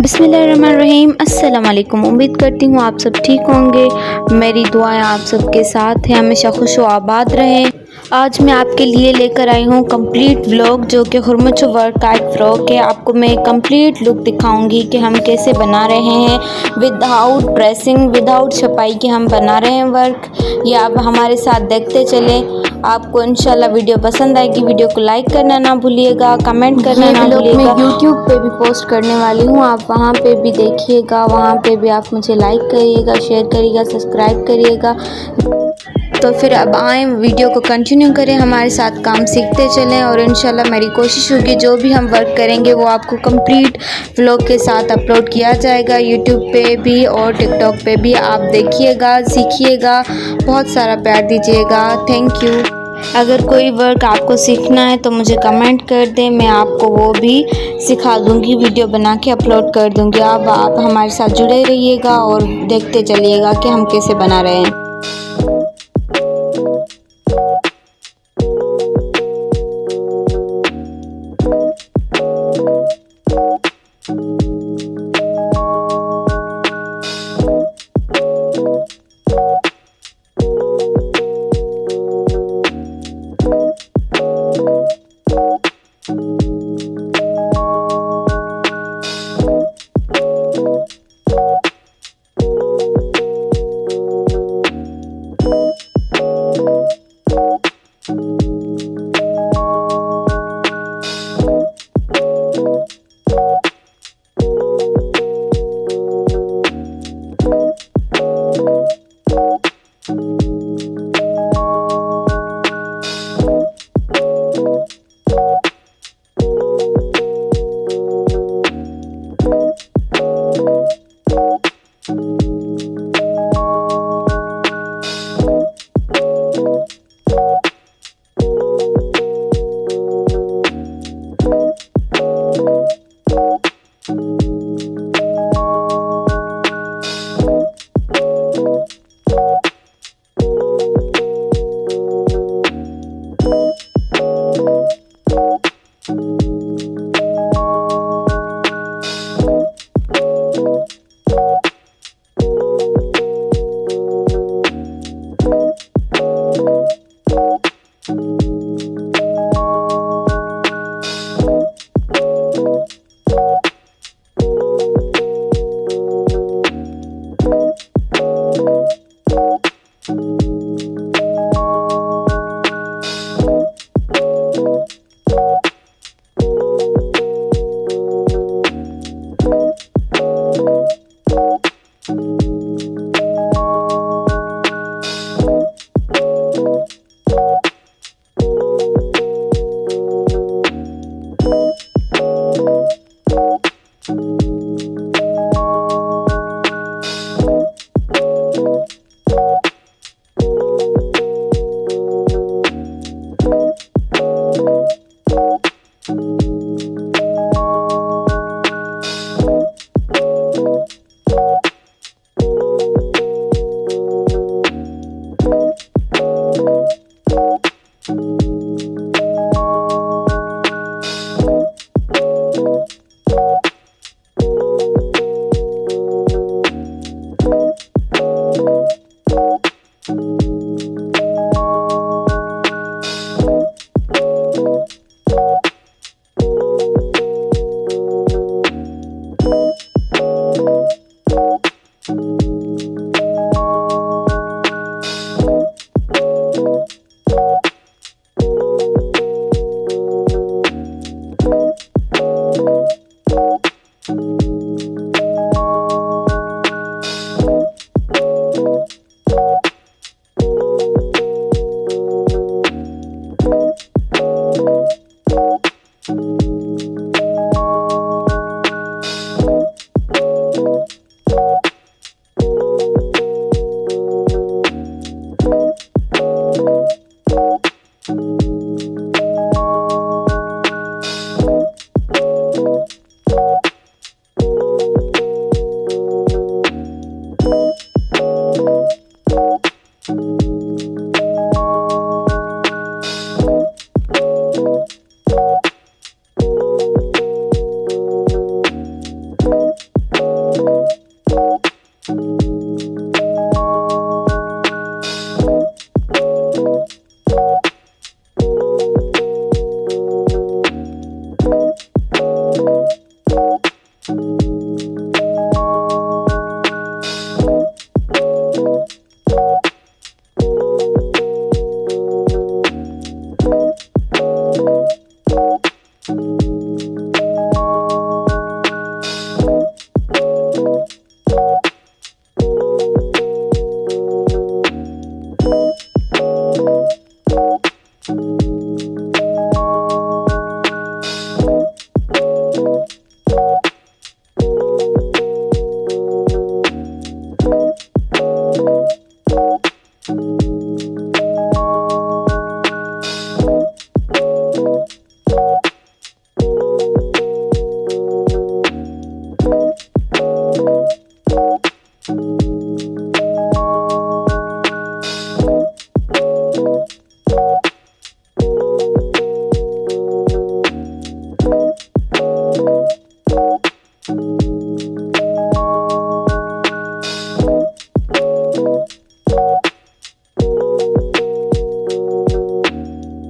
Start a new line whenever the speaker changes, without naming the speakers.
बिस्मिल्लाहिर्रहमानिर्रहीम। अस्सलाम वालेकुम। उम्मीद करती हूँ आप सब ठीक होंगे। मेरी दुआएं आप सबके साथ हैं, हमेशा खुश व आबाद रहें। आज मैं आपके लिए लेकर आई हूँ कंप्लीट व्लॉग, जो कि हुरमुचो वर्क का एक फ्रॉक है। आपको मैं कंप्लीट लुक दिखाऊंगी कि हम कैसे बना रहे हैं, विदाउट प्रेसिंग, विदाउट छपाई के हम बना रहे हैं वर्क। ये आप हमारे साथ देखते चलें। आपको इंशाल्लाह वीडियो पसंद आएगी। वीडियो को लाइक करना ना भूलिएगा, कमेंट करना ना भूलिएगा। मैं यूट्यूब पे भी पोस्ट करने वाली हूँ, आप वहाँ पे भी देखिएगा। वहाँ पे भी आप मुझे लाइक करिएगा, शेयर करिएगा, सब्सक्राइब करिएगा। तो फिर अब आए वीडियो को कंटिन्यू करें, हमारे साथ काम सीखते चलें और इंशाल्लाह मेरी कोशिश होगी जो भी हम वर्क करेंगे वो आपको कंप्लीट व्लॉग के साथ अपलोड किया जाएगा, यूट्यूब पे भी और टिकटॉक पे भी। आप देखिएगा, सीखिएगा, बहुत सारा प्यार दीजिएगा। Thank you. अगर कोई वर्क आपको सीखना है तो मुझे कमेंट कर दें, मैं आपको वो भी सिखा दूंगी, वीडियो बना के अपलोड कर दूंगी। अब आप हमारे साथ जुड़े रहिएगा और देखते चलिएगा कि हम कैसे बना रहे हैं। हैं।